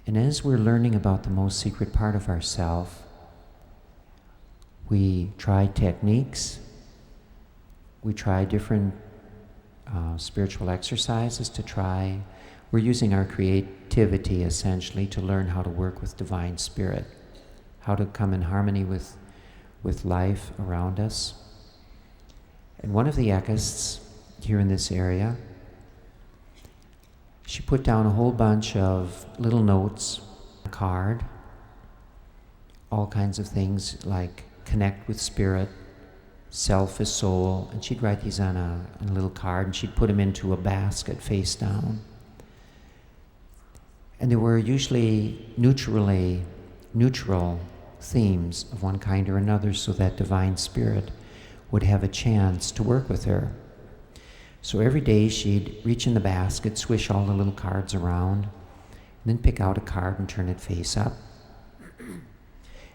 And as we're learning about the most secret part of ourself, we try techniques, we try different spiritual exercises to try. We're using our creativity essentially to learn how to work with Divine Spirit, how to come in harmony with life around us. And one of the echists here in this area, she put down a whole bunch of little notes, a card, all kinds of things like connect with spirit, self is soul, and she'd write these on a little card, and she'd put them into a basket face down. And they were usually neutral themes of one kind or another, so that Divine Spirit would have a chance to work with her. So every day she'd reach in the basket, swish all the little cards around, and then pick out a card and turn it face up.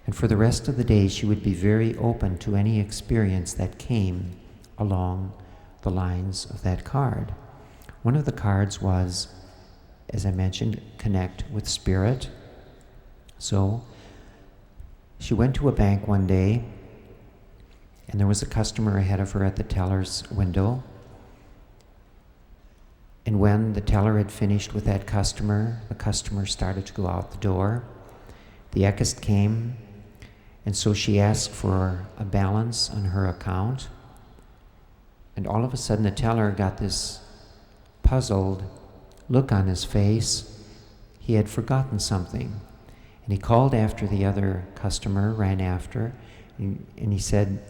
And for the rest of the day, she would be very open to any experience that came along the lines of that card. One of the cards was, as I mentioned, connect with spirit. So she went to a bank one day, and there was a customer ahead of her at the teller's window. And when the teller had finished with that customer, the customer started to go out the door. The echist came, and so she asked for a balance on her account. And all of a sudden the teller got this puzzled look on his face. He had forgotten something. And he called after the other customer, ran after, and he said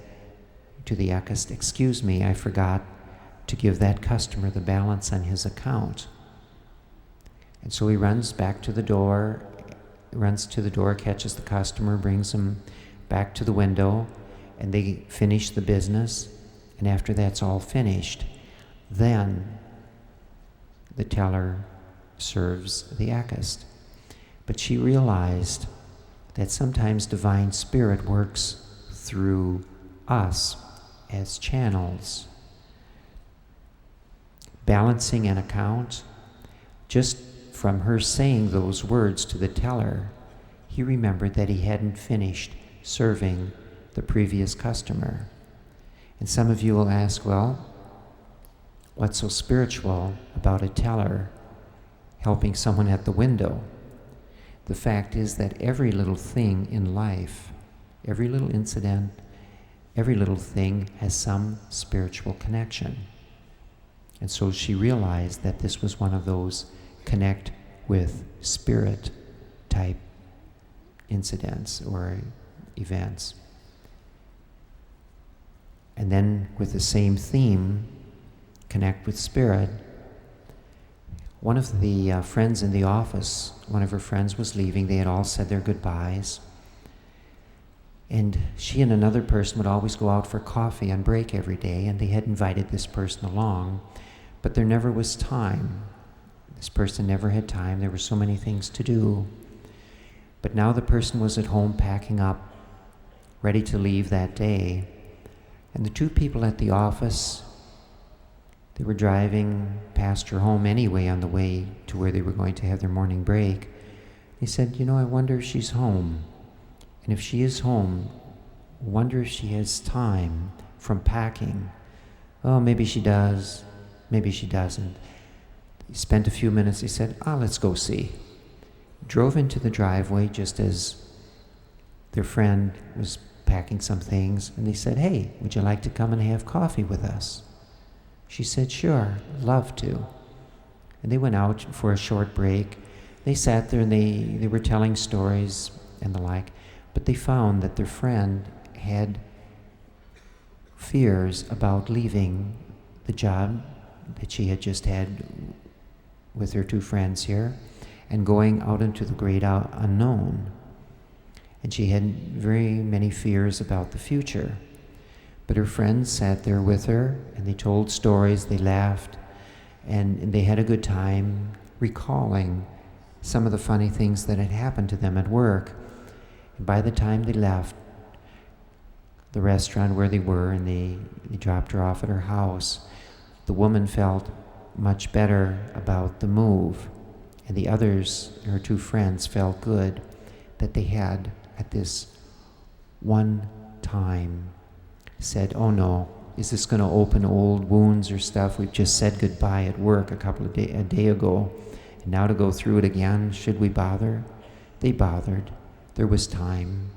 to the echist, "Excuse me, I forgot to give that customer the balance on his account." And so he runs back to the door, catches the customer, brings him back to the window, and they finish the business. And after that's all finished, then the teller serves the echist. But she realized that sometimes Divine Spirit works through us as channels. Balancing an account, just from her saying those words to the teller, he remembered that he hadn't finished serving the previous customer. And some of you will ask, well, what's so spiritual about a teller helping someone at the window? The fact is that every little thing in life, every little incident, every little thing has some spiritual connection. And so she realized that this was one of those connect with spirit type incidents or events. And then with the same theme, connect with spirit, one of the friends in the office, one of her friends was leaving. They had all said their goodbyes. And she and another person would always go out for coffee on break every day, and they had invited this person along, but there never was time. This person never had time. There were so many things to do. But now the person was at home packing up, ready to leave that day. And the two people at the office, they were driving past her home anyway on the way to where they were going to have their morning break. They said, I wonder if she's home. And if she is home, I wonder if she has time from packing. Oh, maybe she does, maybe she doesn't. They spent a few minutes, they said, let's go see. Drove into the driveway just as their friend was packing some things, and they said, "Hey, would you like to come and have coffee with us?" She said, "Sure, love to." And they went out for a short break. They sat there and they were telling stories and the like, but they found that their friend had fears about leaving the job that she had just had with her two friends here and going out into the great unknown. And she had very many fears about the future. But her friends sat there with her, and they told stories, they laughed, and they had a good time recalling some of the funny things that had happened to them at work. And by the time they left the restaurant where they were, and they dropped her off at her house, the woman felt much better about the move. And the others, her two friends, felt good that they had, at this one time, said, oh no, is this going to open old wounds or stuff? We've just said goodbye at work a day ago, and now to go through it again, should we bother? They bothered. There was time.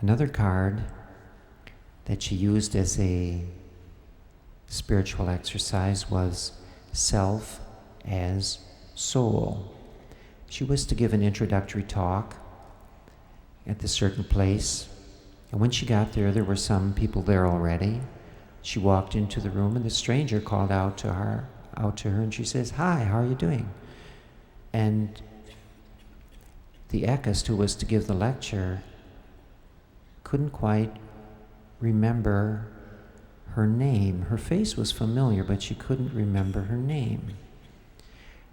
Another card that she used as a spiritual exercise was self as soul. She was to give an introductory talk at this certain place, and when she got there, there were some people there already. She walked into the room, and the stranger called out to her, and she says, "Hi, how are you doing?" And the ekist who was to give the lecture couldn't quite remember her name. Her face was familiar, but she couldn't remember her name.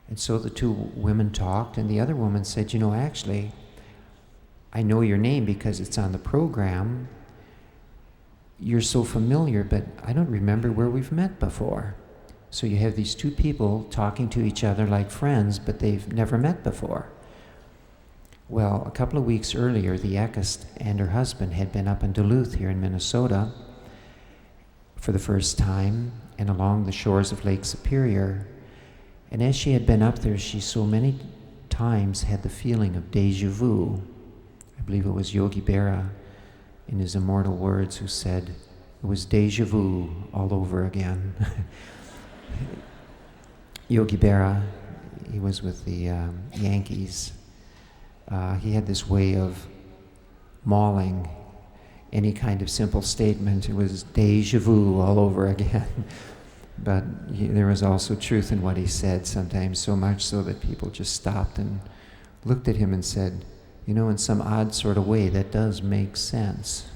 And so the two women talked, and the other woman said, actually, I know your name because it's on the program. You're so familiar, but I don't remember where we've met before. So you have these two people talking to each other like friends, but they've never met before. Well, a couple of weeks earlier, the ekist and her husband had been up in Duluth here in Minnesota for the first time, and along the shores of Lake Superior. And as she had been up there, she so many times had the feeling of déjà vu. I believe it was Yogi Berra in his immortal words who said, it was déjà vu all over again. Yogi Berra, he was with the Yankees. He had this way of mauling any kind of simple statement. It was déjà vu all over again. But there was also truth in what he said sometimes, so much so that people just stopped and looked at him and said, in some odd sort of way, that does make sense.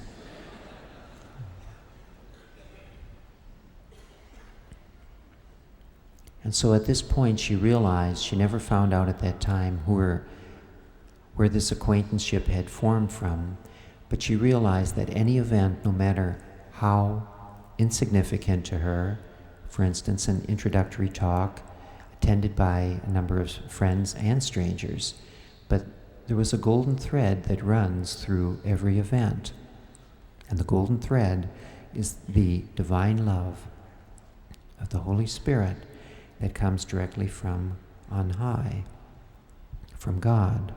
And so at this point she realized, she never found out at that time where this acquaintanceship had formed from, but she realized that any event, no matter how insignificant to her, for instance, an introductory talk attended by a number of friends and strangers, but there was a golden thread that runs through every event. And the golden thread is the divine love of the Holy Spirit that comes directly from on high, from God.